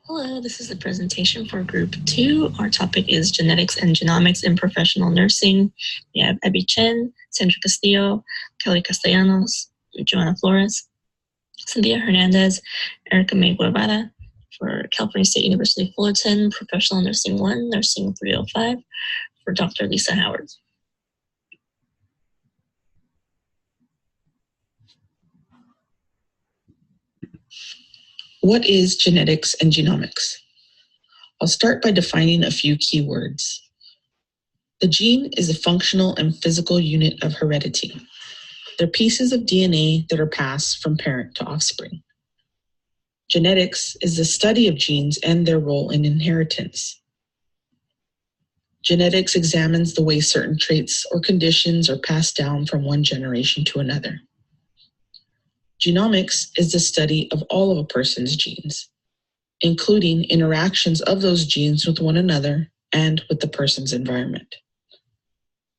Hello, this is the presentation for Group 2. Our topic is Genetics and Genomics in Professional Nursing. We have Abby Chen, Sandra Castillo, Kelly Castellanos, Joanna Flores, Cynthia Hernandez, Erica May Guevara for California State University Fullerton, Professional Nursing 1, Nursing 305 for Dr. Lisa Howard. What is genetics and genomics? I'll start by defining a few key words. The gene is a functional and physical unit of heredity. They're pieces of DNA that are passed from parent to offspring. Genetics is the study of genes and their role in inheritance. Genetics examines the way certain traits or conditions are passed down from one generation to another. Genomics is the study of all of a person's genes, including interactions of those genes with one another and with the person's environment.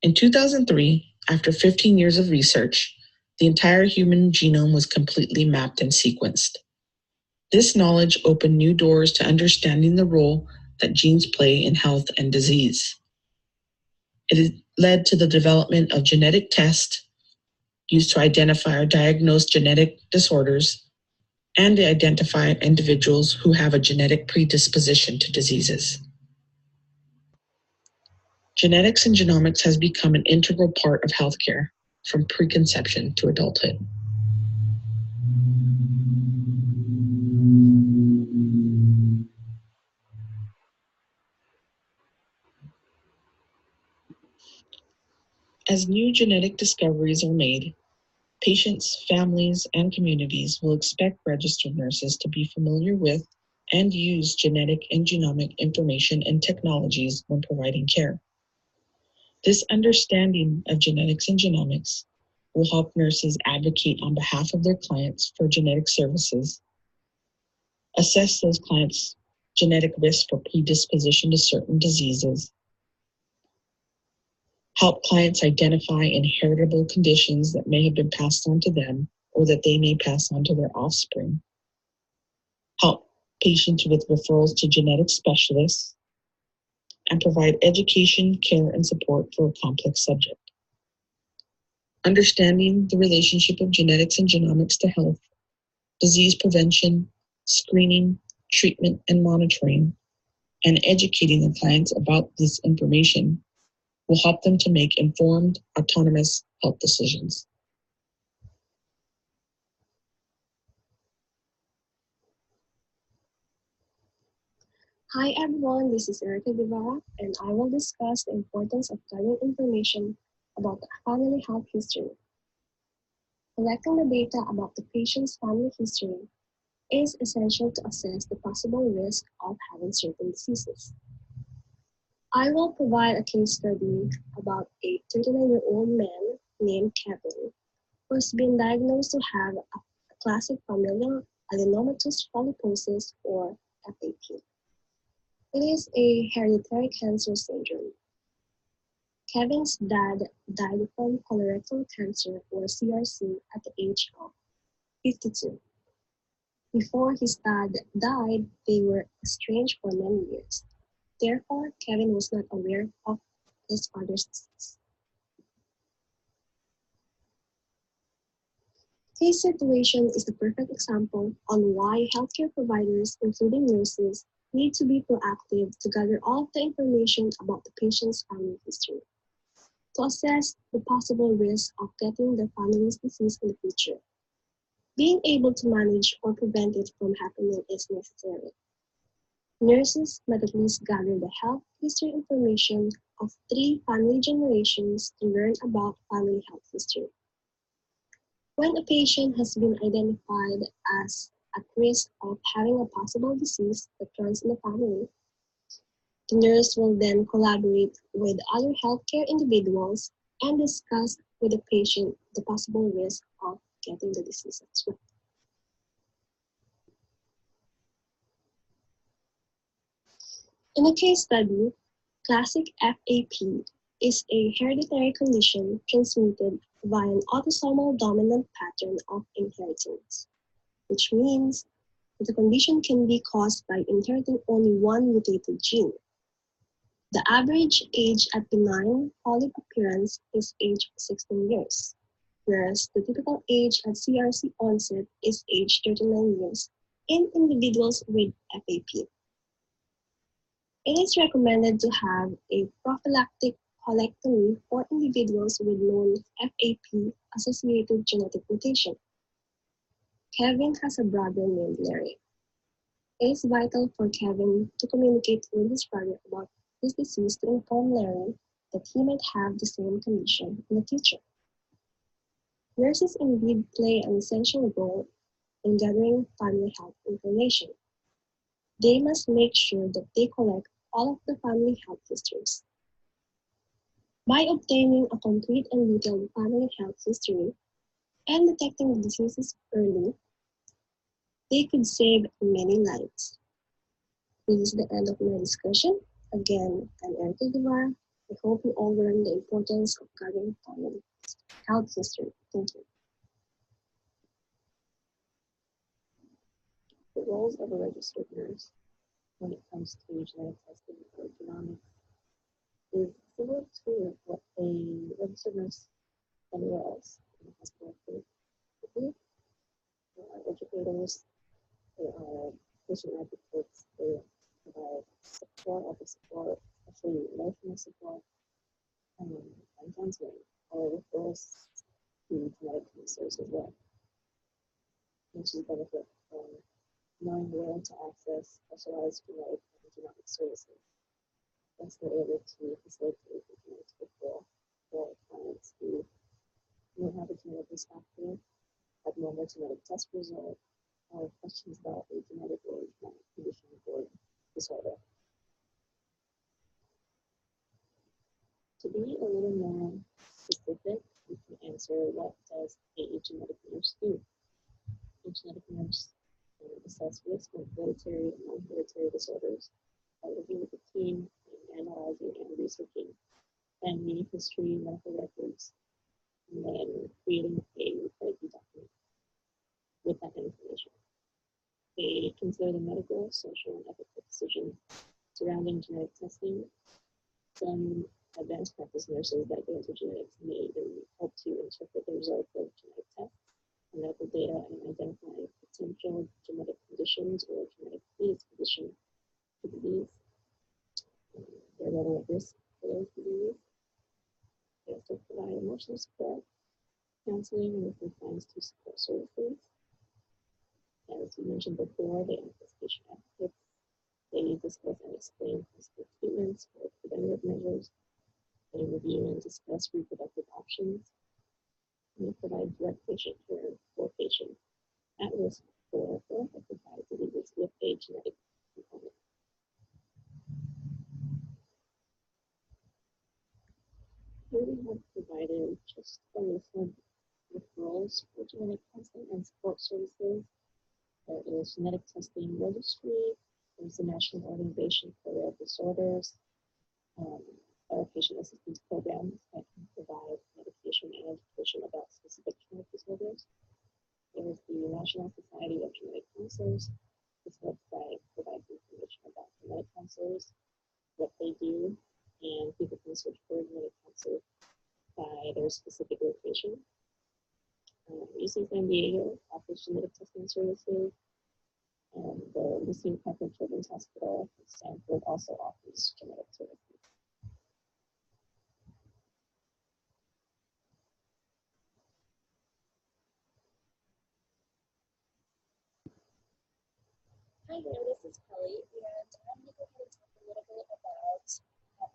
In 2003, after 15 years of research, the entire human genome was completely mapped and sequenced. This knowledge opened new doors to understanding the role that genes play in health and disease. It led to the development of genetic tests used to identify or diagnose genetic disorders and to identify individuals who have a genetic predisposition to diseases. Genetics and genomics has become an integral part of healthcare from preconception to adulthood. As new genetic discoveries are made, patients, families, and communities will expect registered nurses to be familiar with and use genetic and genomic information and technologies when providing care. This understanding of genetics and genomics will help nurses advocate on behalf of their clients for genetic services, assess those clients' genetic risk for predisposition to certain diseases, help clients identify inheritable conditions that may have been passed on to them or that they may pass on to their offspring, help patients with referrals to genetic specialists, and provide education, care, and support for a complex subject. Understanding the relationship of genetics and genomics to health, disease prevention, screening, treatment, and monitoring, and educating the clients about this information will help them to make informed, autonomous health decisions. Hi everyone, this is Erica Guevara, and I will discuss the importance of gathering information about the family health history. Collecting the data about the patient's family history is essential to assess the possible risk of having certain diseases. I will provide a case study about a 39-year-old man named Kevin who has been diagnosed to have a classic familial adenomatous polyposis or FAP. It is a hereditary cancer syndrome. Kevin's dad died from colorectal cancer or CRC at the age of 52. Before his dad died, they were estranged for many years. Therefore, Kevin was not aware of his father's disease. This situation is the perfect example on why healthcare providers, including nurses, need to be proactive to gather all of the information about the patient's family history to assess the possible risk of getting the family's disease in the future. Being able to manage or prevent it from happening is necessary. Nurses must at least gather the health history information of 3 family generations to learn about family health history. When a patient has been identified as at risk of having a possible disease that runs in the family, the nurse will then collaborate with other healthcare individuals and discuss with the patient the possible risk of getting the disease as well. In a case study, classic FAP is a hereditary condition transmitted via an autosomal dominant pattern of inheritance, which means The condition can be caused by inheriting only one mutated gene. The average age at benign polyp appearance is age 16 years, whereas the typical age at CRC onset is age 39 years in individuals with FAP. It is recommended to have a prophylactic colectomy for individuals with known FAP-associated genetic mutation. Kevin has a brother named Larry. It is vital for Kevin to communicate with his brother about his disease to inform Larry that he might have the same condition in the future. Nurses indeed play an essential role in gathering family health information. They must make sure that they collect all of the family health histories. By obtaining a complete and detailed family health history and detecting the diseases early, they could save many lives. This is the end of my discussion. Again, I'm Erica Guevara. I hope you all learned the importance of gathering family health history. Thank you. The roles of a registered nurse when it comes to genetic testing or genomics is similar to what a registered nurse anywhere else in the hospital could do. They are educators, they are patient advocates, they provide support, other support, especially emotional support, and counseling or referrals to genetic cancers as well. Which is benefit from knowing where to access specialized genetic and genomic services. Thus, they're able to facilitate the genetic referral for clients who may have a genetic risk factor, have normal genetic test result, or questions about a genetic or genetic condition or disorder. To be a little more specific, we can answer what does a genetic nurse do? A genetic nurse assess risk of hereditary and non-hereditary disorders by working with the team and analyzing and researching family history, medical records, and then creating a therapy document with that information. They consider the medical, social, and ethical decisions surrounding genetic testing. Some advanced practice nurses that go into genetics may even help to interpret the results of genetic tests and medical data and identify potential genetic conditions or genetic predisposition to disease, their level of risk for those diseases. They also provide emotional support, counseling, and different kinds to support services. As we mentioned before, they act as patient advocates. They discuss and explain possible treatments or preventative measures. They review and discuss reproductive options. And they provide direct patient care for patients at risk for or affected by diseases with a genetic component. Here we have provided just a list of referrals for genetic testing and support services. There is genetic testing registry. There's the National Organization for Rare Disorders. There are patient assistance programs that can provide medication and education about specific genetic disorders. There is the National Society of Genetic Counselors. This website provides information about genetic counselors, what they do, and people can search for a genetic counselor by their specific location. UC San Diego offers genetic testing services, and the Lucine Pepper Children's Hospital in Stanford also offers genetic services. Hi there, this is Kelly, and I'm going to go ahead and talk a little bit about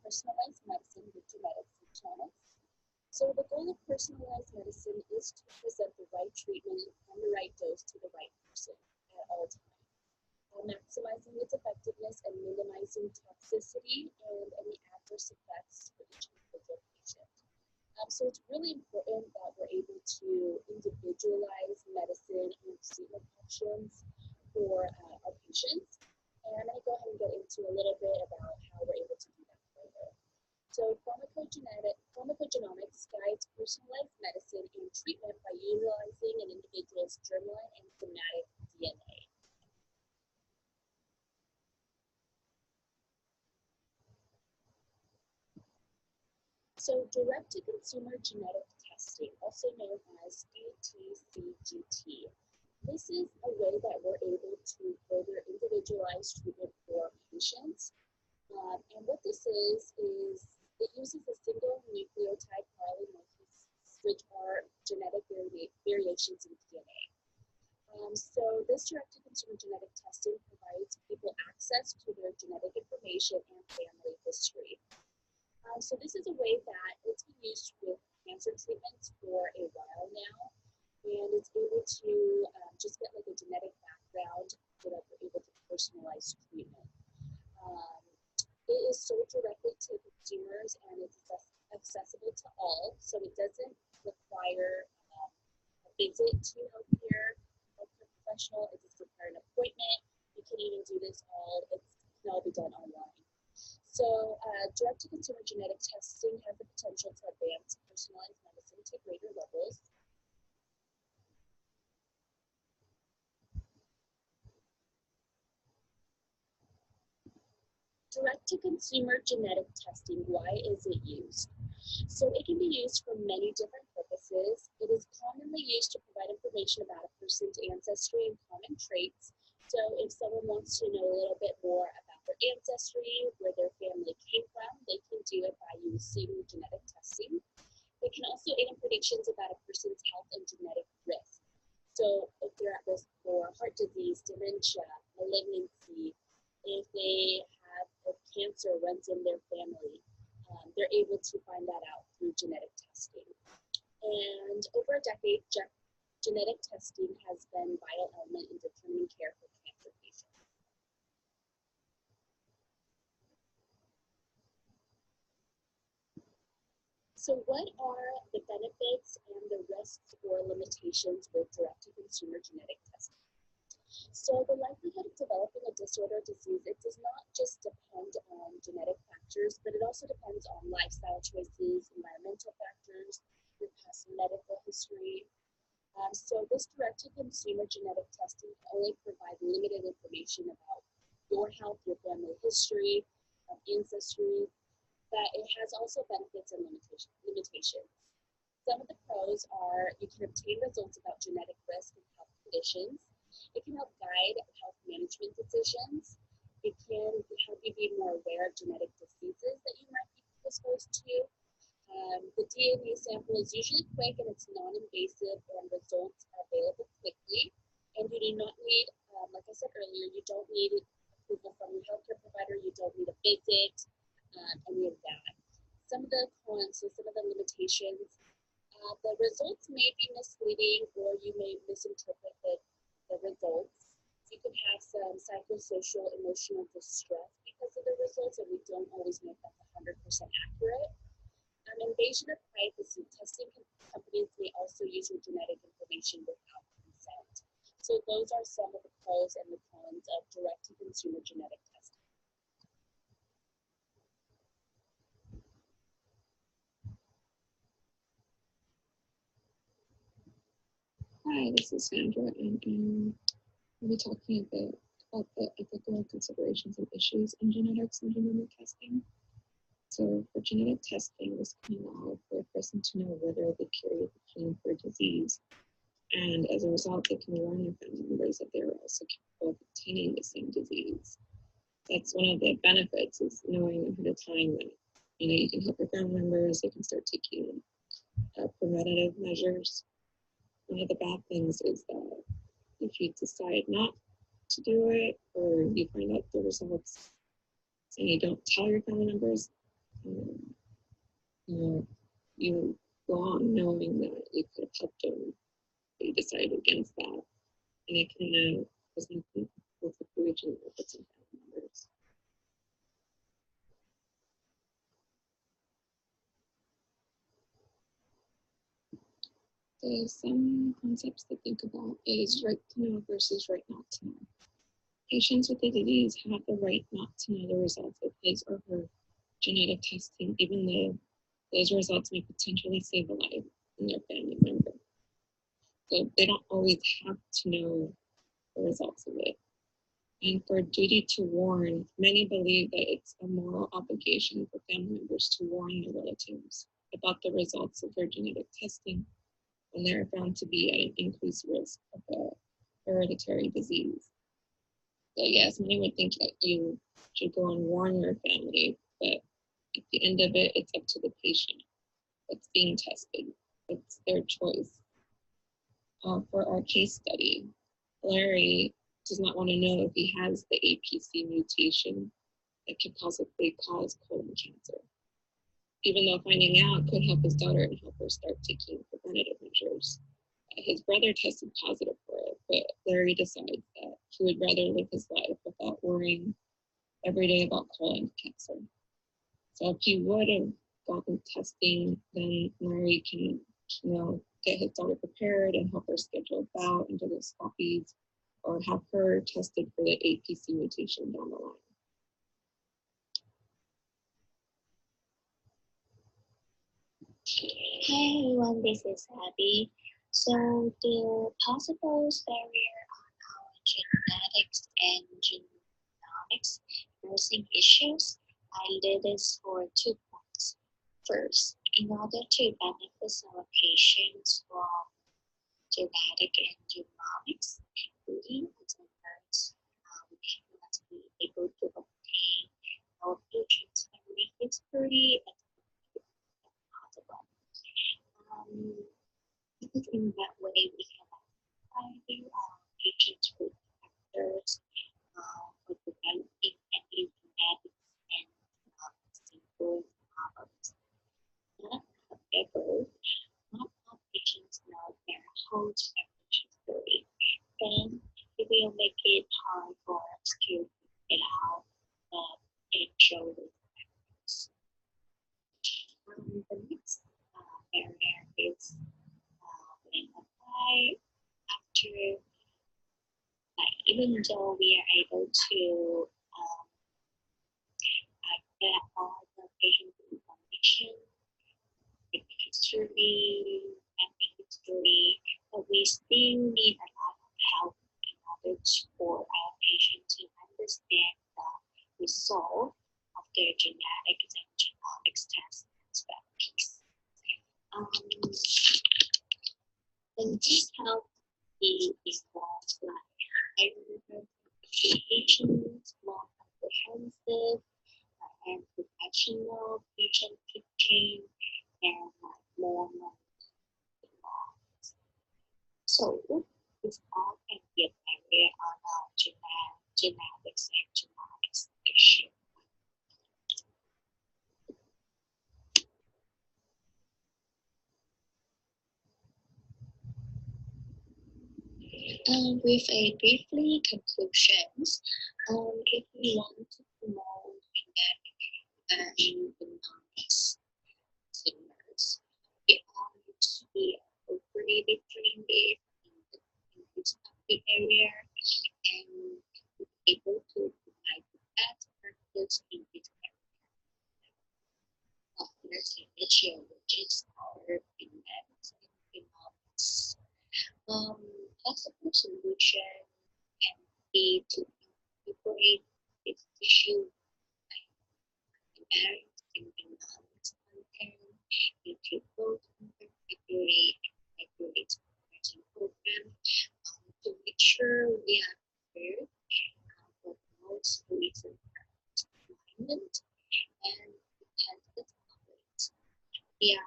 personalized medicine with genetics and genomics. So the goal of personalized medicine is to present the right treatment and the right dose to the right person at all times, while maximizing its effectiveness and minimizing toxicity and any adverse effects for each individual patient. So it's really important that we're able to individualize medicine and treatment options for our patients. And I'm going to go ahead and get into a little bit about how we're able to do that further. So pharmacogenomics guides personalized medicine and treatment by utilizing an individual's germline and somatic DNA. So direct-to-consumer genetic testing, also known as DTCGT. This is a way that we're able to further individualize treatment for patients. And what this is it uses a single nucleotide polymorphism, which are genetic variations in DNA. So this direct-to-consumer genetic testing provides people access to their genetic information and family history. So this is a way that it's been used with cancer treatments for a while now, and it's able to just get like a genetic background so that they're able to personalize treatment. It is sold directly to consumers and it's accessible to all, so it doesn't require a visit to healthcare professional. It doesn't require an appointment. You can even do this it can all be done online. So direct-to-consumer genetic testing has the potential to advance personalized medicine to greater levels. Direct-to-consumer genetic testing, why is it used? So it can be used for many different purposes. It is commonly used to provide information about a person's ancestry and common traits. So if someone wants to know a little bit more about their ancestry, where their family came from, they can do it by using genetic testing. It can also aid in predictions about a person's health and genetic risk. So if they're at risk for heart disease, dementia, malignancy, if they have cancer runs in their family, they're able to find that out through genetic testing. And over a decade, genetic testing has been a vital element in determining care for cancer patients. So what are the benefits and the risks or limitations with direct-to-consumer genetic testing? So the likelihood of developing a disorder or disease, it does not just depend on genetic factors, but it also depends on lifestyle choices, environmental factors, your past medical history. So this direct-to-consumer genetic testing can only provide limited information about your health, your family history, ancestry, but it has also benefits and limitations. Some of the pros are you can obtain results about genetic risk and health conditions. It can help guide health management decisions. It can help you be more aware of genetic diseases that you might be exposed to. The DNA sample is usually quick and it's non-invasive, and results are available quickly. And you do not need, like I said earlier, you don't need approval from your healthcare provider. You don't need a visit, any of that. Some of the cons, so some of the limitations, the results may be misleading or you may misinterpret the results. You can have some psychosocial emotional distress because of the results, and we don't always make that 100% accurate. Invasion of privacy. Testing companies may also use your genetic information without consent. So those are some of the pros and the cons of direct-to-consumer genetic testing. Hi, this is Sandra, and we'll be talking a bit about the ethical considerations and issues in genetics and genomic testing. So for genetic testing, this can allow for a person to know whether they carry the gene for a disease. And as a result, they can warn their family members that they're also capable of obtaining the same disease. That's one of the benefits, is knowing ahead of time that you can help your family members, they can start taking preventative measures. One of the bad things is that if you decide not to do it, or you find out the results and you don't tell your family members, you go on knowing that you could have helped them, but you decide against that, and it can cause conflict with the region with some family members. So some concepts to think about is right to know versus right not to know. Patients with the disease have the right not to know the results of his or her genetic testing, even though those results may potentially save a life in their family member. So they don't always have to know the results of it. And for duty to warn, many believe that it's a moral obligation for family members to warn their relatives about the results of their genetic testing when they're found to be at an increased risk of a hereditary disease. So yes, many would think that you should go and warn your family, but at the end of it, it's up to the patient that's being tested. It's their choice. For our case study, Larry does not want to know if he has the APC mutation that could possibly cause colon cancer, even though finding out could help his daughter and help her start taking preventative measures. His brother tested positive for it, but Larry decides that he would rather live his life without worrying every day about colon cancer. So if he would have gotten testing, then Larry can, get his daughter prepared and help her schedule bout into the endoscopies, or have her tested for the APC mutation down the line. Hey everyone, this is Abby. So the possible barrier on our genetics and genomics nursing issues, I did this for 2 points. First, in order to benefit our patients from genetic and genomics, we as a nurse must be able to obtain our patients' family history as possible. Because in that way we can identify patients with factors for developing any genetics and simple problems. However, not all patients know their whole family history, and it will make it hard for us to figure it out and show the factors. The next barrier is when applied after, even though we are able to get all the patient information, the history, family history, but we still need a lot of help in order for our patient to understand the result of their genetics and genomics test expertise. And this help be involved higher applications, more comprehensive and professional patient teaching, and more involved. So this all can be a barrier on our genetics and genomics issue. With a briefly conclusions, if we want to promote genetic and genomics signals, we all need to be appropriately trained in this topic area and be able to provide the best practice in this area. Let's issue which is our genetics and genomics. Possible solution can be to incorporate this issue like genetics and genomics content into both undergraduate and graduate nursing program to make sure we are prepared for the most recent alignment and intensive knowledge. We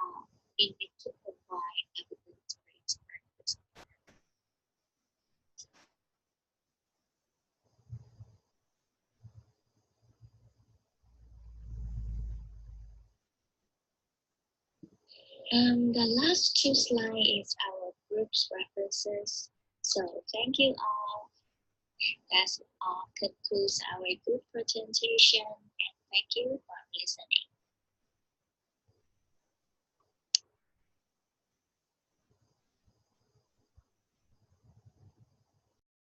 need to provide evidence-based practice. The last two slides is our group's references. So thank you all. That concludes our group presentation, and thank you for listening.